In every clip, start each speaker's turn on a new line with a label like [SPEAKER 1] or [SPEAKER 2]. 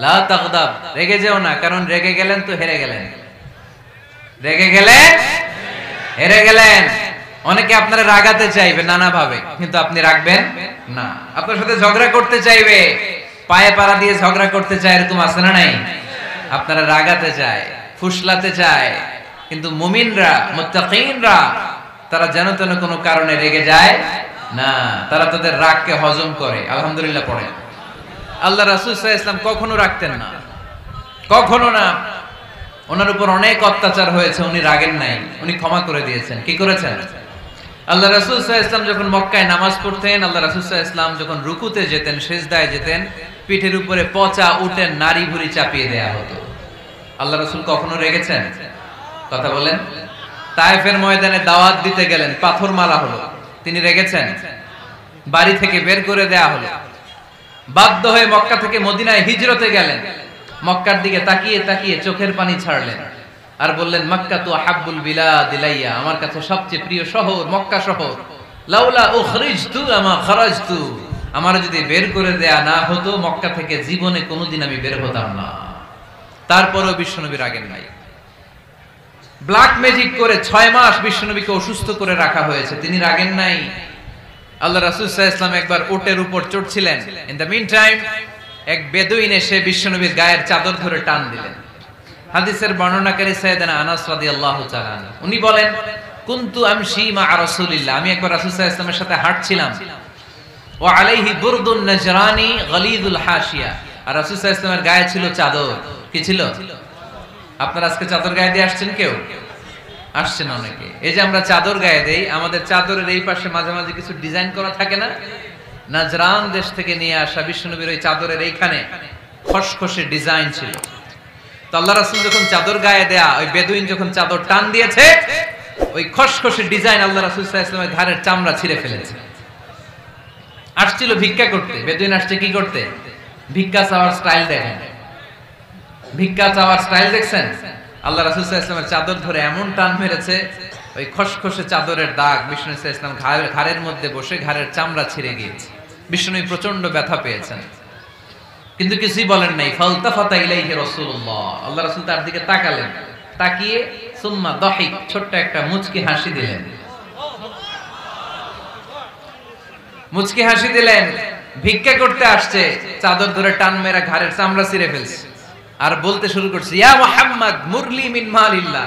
[SPEAKER 1] লা তাগদাব, রেগে যেও না, কারণ রেগে গেলেন তো হেরে গেলেন, রেগে গেলে হেরে গেলেন। অনেকে আপনারা রাগাতে চাইবে নানা ভাবে, কিন্তু আপনি রাখবেন না। আপনার সাথে ঝগড়া করতে চাইবে, পায়ে পাড়া দিয়ে ঝগড়া করতে চায়, এরকম আছে না নাই? আপনারা রাগাতে চায়, ফুসলাতে চায়, কিন্তু মুমিনরা, মুত্তাকিনরা তারা যেন তেন কোনো কারণে রেগে যায় না, তারা তাদের রাগকে হজম করে। আলহামদুলিল্লাহ পড়ে। আল্লাহ রাসূল সাল্লাল্লাহু আলাইহি ওয়াসাল্লাম কখনো রাগতেন না, কখনো না। ওনার উপর অনেক অত্যাচার হয়েছে, উনি রাগেন নাই, উনি ক্ষমা করে দিয়েছেন। কি করেছেন? আল্লাহ রাসূল সাল্লাল্লাহু আলাইহি ওয়াসাল্লাম যখন মক্কায় নামাজ পড়তেন, আল্লাহ রাসূল সাল্লাল্লাহু আলাইহি ওয়াসাল্লাম যখন রুকুতে যেতেন, সিজদায় যেতেন, পিঠের উপরে পচা উটের নাড়ি ভুঁড়ি চাপিয়ে দেয়া হতো। আল্লাহ রাসূল কখনো রেগেছেন? কথা বলেন। তায়েফের ময়দানে দাওয়াত দিতে গেলেন, পাথর মারা হলো, তিনি রেগেছেন? বাড়ি থেকে বের করে দেয়া হলো, বাধ্য হয়ে মক্কা থেকে মদিনায় হিজরতে গেলেন, মক্কার দিকে তাকিয়ে তাকিয়ে চোখের পানি ছাড়লেন আর বললেন, মক্কা তু আহাব্বুল বিলাদ ইলাইয়া, আমার কাছে সবচেয়ে প্রিয় শহর মক্কা শহর। লাউলা উখরিজতু আমা খারাজতু, আমার যদি বের করে দেয়া না হতো মক্কা থেকে জীবনে কোনোদিন আমি বের হতাম না। তারপরেও বিশ্বনবী রাগেন নাই। ব্ল্যাক ম্যাজিক করে 6 মাস বিশ্বনবীকে অসুস্থ করে রাখা হয়েছে, তিনি রাগেন নাই। আল্লাহ রাসূল সাল্লাল্লাহু আলাইহি ওয়াসাল্লাম একবার উটের উপর চড়ছিলেন, ইন দ্য মিন টাইম এক বেদুইন এসে বিশ্বনবীর গায়ের চাদর ধরে টান দিলেন। হাদিসের বর্ণনাকারী সাইয়েদনা আনাস রাদিয়াল্লাহু তাআলা, উনি বলেন, কুনতু আমশি মা রাসূলিল্লাহ, আমি একবার রাসূল সাল্লাল্লাহু আলাইহি ওয়াসাল্লামের সাথে হাঁটছিলাম, ওয়া আলাইহি বুরদুন নাজরানি গলিদুল হাশিয়া, আর রাসূল সাল্লাল্লাহু আলাইহি ওয়াসাল্লামের গায়ে ছিল চাদর। কি ছিল? আপনারা আজকে চাদর গায়ে দিয়ে আসছেন? কেউ আসছেন? অনেকে। এই যে আমরা চাদর গায়ে দেই, আমাদের চাদরের এই পাশে মাঝে মাঝে কিছু ডিজাইন করা থাকে না? নাজরান দেশ থেকে নিয়ে আসা বিশ্বনবীর ওই চাদরের এইখানে খসখসে ডিজাইন ছিল। তো আল্লাহ রাসূল যখন চাদর গায়ে দেয়া, ওই বেদুইন যখন চাদর টান দিয়েছে, ওই খসখসে ডিজাইন আল্লাহ রাসূল সাল্লাল্লাহু আলাইহি ওয়াসাল্লামের ঘাড়ের চামড়া ছিঁড়ে ফেলেছে। আসছিল ভিক্ষা করতে, বেদুইন আসছে কি করতে? ভিক্ষা চাওয়ার স্টাইল দেখেন, ভিক্ষা চাওয়ার স্টাইল দেখছেন? আল্লাহ রাসূল সাল্লাল্লাহু আলাইহি ওয়াসাল্লামের চাদর ধরে এমন টান মেরেছে, ওই খসখসে চাদরের দাগ বিষ্ণু সাল্লাল্লাহু আলাইহি ওয়াসাল্লাম ঘাড়ের মধ্যে বসে ঘাড়ের চামড়া ছিঁড়ে গিয়েছে। বিষ্ণু প্রচন্ড ব্যথা পেয়েছেন, কিন্তু কিছুই বলেন নাই। ফালতাফাতা ইলাইহি রাসূলুল্লাহ, আল্লাহ রাসূল তার দিকে তাকালেন, তাকিয়ে সুম্মা দাহিক, ছোট্ট একটা মুচকি হাসি দিলেন, মুচকি হাসি দিলেন। ভিক্ষা করতে আসছে, চাদর ধরে টান মেরা ঘাড়ের চামড়া ছিঁড়ে ফেলছে, আর বলতে শুরু করছে, ইয়া মুহাম্মদ মুরলি মিন মালিল্লাহ,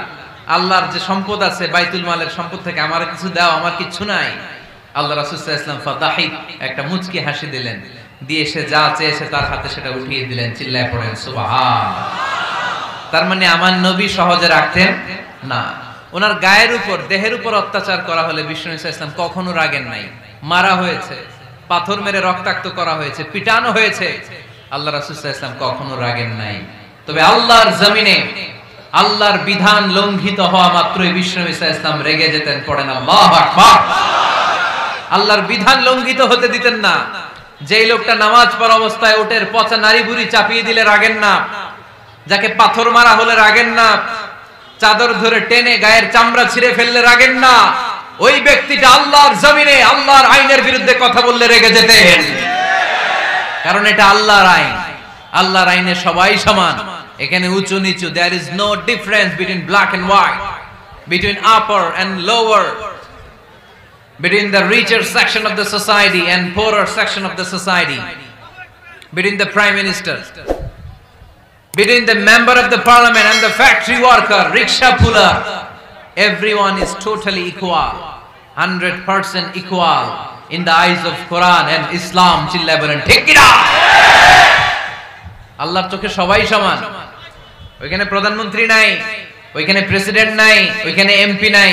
[SPEAKER 1] আল্লাহর যে সম্পদ আছে বাইতুল মালের সম্পদ থেকে আমার কিছু দাও, আমার কিছু নাই। আল্লাহ রাসূল সাল্লাল্লাহু আলাইহি ওয়াসাল্লাম ফাদাহিক, একটা মুচকি হাসি দিলেন, দিয়ে সে যা চেয়েছে তার হাতে সেটা উঠিয়ে দিলেন। চিল্লায় পড়েন সুবহানাল্লাহ। তার মানে আমার নবী সহজে রাখতেন না। ওনার গায়ের উপর, দেহের উপর অত্যাচার করা হলে বিষ্ণু সাল্লাল্লাহু আলাইহি ওয়াসাল্লাম কখনো রাগেন নাই। মারা হয়েছে, পাথর মেরে রক্তাক্ত করা হয়েছে, পিটানো হয়েছে, আল্লাহ রাসূল সাল্লাল্লাহু আলাইহি ওয়াসাল্লাম কখনো রাগেন নাই। তবে আল্লাহর জমিনে আল্লাহর বিধান লঙ্ঘিত হওয়া মাত্রই বিষ্ণু সাল্লাল্লাহু আলাইহি ওয়াসাল্লাম রেগে যেতেন। পড়েন আল্লাহু আকবার। আল্লাহর বিধান লঙ্ঘিত হতে দিতেন না। যেই লোকটা নামাজ পড়া অবস্থায় উটের পচা নাড়ি ভুঁড়ি চাপিয়ে দিলে রাগেন না, যাকে পাথর মারা হলে রাগেন না, চাদর ধরে টেনে গায়ের চামড়া ছিঁড়ে ফেললে রাগেন না, ওই ব্যক্তিটা আল্লাহর জমিনে আল্লাহর আইনের বিরুদ্ধে কথা বললে রেগে যেতেন। কারণ এটা আল্লাহর আইন, আল্লাহর আইনে সবাই সমান, এখানে উঁচু নিচু, there is no difference between black and white, between upper and lower, between the richer section of the society and poorer section of the society, between the prime minister, between the member of the parliament and the factory worker, rickshaw puller. Everyone is totally equal, 100% equal in the eyes of Quran and Islam. চিল্লায় বলেন ঠিক কি না? আল্লাহর চোখে সবাই সমান। ওইখানে প্রধানমন্ত্রী নাই, ওইখানে প্রেসিডেন্ট নাই, ওইখানে এমপি নাই,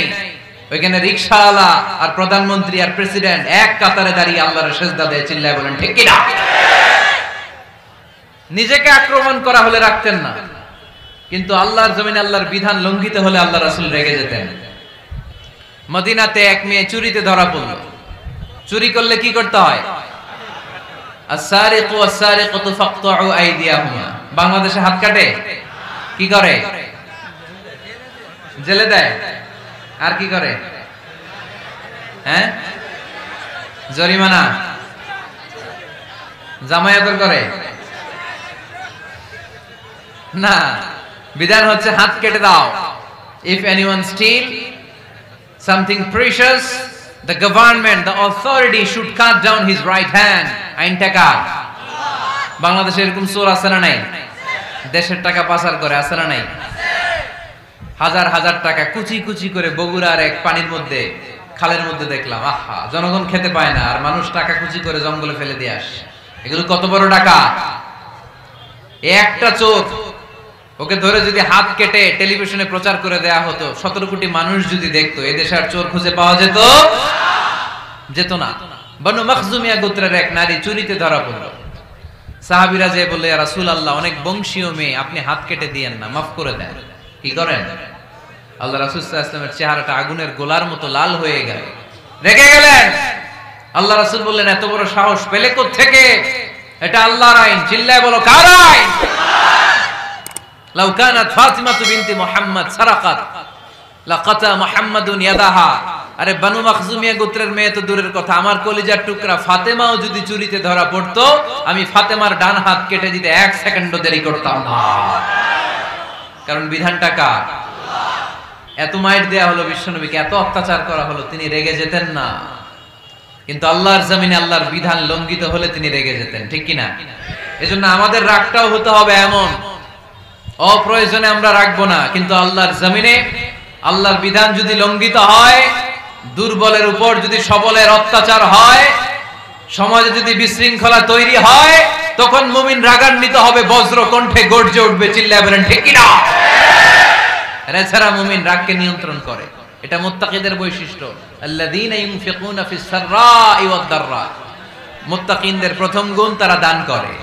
[SPEAKER 1] ওইখানে রিকশাওয়ালা আর প্রধানমন্ত্রী আর প্রেসিডেন্ট এক কাতারে দাঁড়িয়ে আল্লাহর সিজদা দেয়। চিল্লায় বলেন ঠিক কি না? নিজেকে আক্রমণ করা হলে রাখতেন না, কিন্তু আল্লাহর জমিনে আল্লাহর বিধান লঙ্ঘিত হলে আল্লাহ রাসূল রেগে যেতেন। মদিনাতে এক মেয়ে চুরিতে ধরা পড়ল। চুরি করলে কি করতে হয়? আস-সারিকু ওয়াস-সারিকাতু ফাকতাউ আইদিয়াহুমা। বাংলাদেশে হাত কাটে, কি করে? জেলে দেয়। আর কি করে? হ্যাঁ, জরিমানা, জামায়াত করে। না, বিধান হচ্ছে হাত কেটে দাও। If anyone steal something precious, the government, the authority should cut down his right hand. আইনটা কার? বাংলাদেশে এরকম চোর আছে না নাই? দেশের টাকা পাচার করে আছে না নাই? হাজার হাজার টাকা কুচি কুচি করে বগুড়ার এক পানির মধ্যে, খালের মধ্যে দেখলাম। আহা, জনগণ খেতে পায় না আর মানুষ টাকা কুচি করে জঙ্গলে ফেলে দিয়ে আসে। এগুলো কত বড় টাকা! একটা চোর, ওকে ধরে যদি হাত কেটে টেলিভিশনে প্রচার করে দেয়া হতো, 17 কোটি মানুষ যদি দেখতো, এদেশে আর চোর খুঁজে পাওয়া যেত না। বনু মখজুমিয়া গোত্রের এক নারী চুরিতে ধরা পড়ল। সাহাবীরা যে বললে, ইয়া রাসূলুল্লাহ, অনেক বংশীয় মেয়ে, আপনি হাত কেটে দিয়েন না, মাফ করে দেন। কি করেন? আল্লাহ রাসূল সাল্লাল্লাহু আলাইহি ওয়াসাল্লামের চেহারাটা আগুনের গোলার মতো লাল হয়ে গেল, রেগে গেলেন। আল্লাহ রাসূল বললেন, এত বড় সাহস পেলে কোত্থেকে? এটা আল্লাহর আইন। চিল্লায় বলো, কার আইন? লাউ কানাত ফাতিমা বিনতি মুহাম্মদ সারাকাত লাকাতা মুহাম্মাদুন ইয়াদাহা। আরে বনু মখজুমিয়া গোত্রের মেয়ে তো দূরের কথা, আমার কলিজার টুকরা ফাতেমাও যদি চুরিতে ধরা পড়তো, আমি ফাতেমার ডান হাত কেটে দিতে 1 সেকেন্ডও দেরি করতাম না। কারণ বিধানটা কার? এত মাইর দেয়া হলো বিশ্বনবীকে, এত অত্যাচার করা হলো, তিনি রেগে যেতেন না। কিন্তু আল্লাহর জমিনে আল্লাহর বিধান লঙ্ঘিত হলে তিনি রেগে যেতেন, ঠিক কিনা? এজন্য আমাদের রাগটাও হতে হবে এমন, অপ্রয়োজনে আমরা রাখবো না। কিন্তু আল্লাহর জমিনে আল্লাহর বিধান যদি লঙ্ঘিত হয়, দুর্বলের উপর যদি সবলের অত্যাচার হয়, সমাজে যদি বিশৃঙ্খলা তৈরি হয়, তখন মুমিন রাগান্বিত হবে, বজ্র কণ্ঠে গর্জে উঠবে, চিল্লায় বলেন ঠিক কিনা? এছাড়া মুমিন রাগকে নিয়ন্ত্রণ করে। এটা মুত্তাকিদের বৈশিষ্ট্য। আল্লাযীনা ইউনফিকুনা ফিস সাররাই ওয়াদ দাররা। মুত্তাকিনদের প্রথম গুণ, তারা দান করে।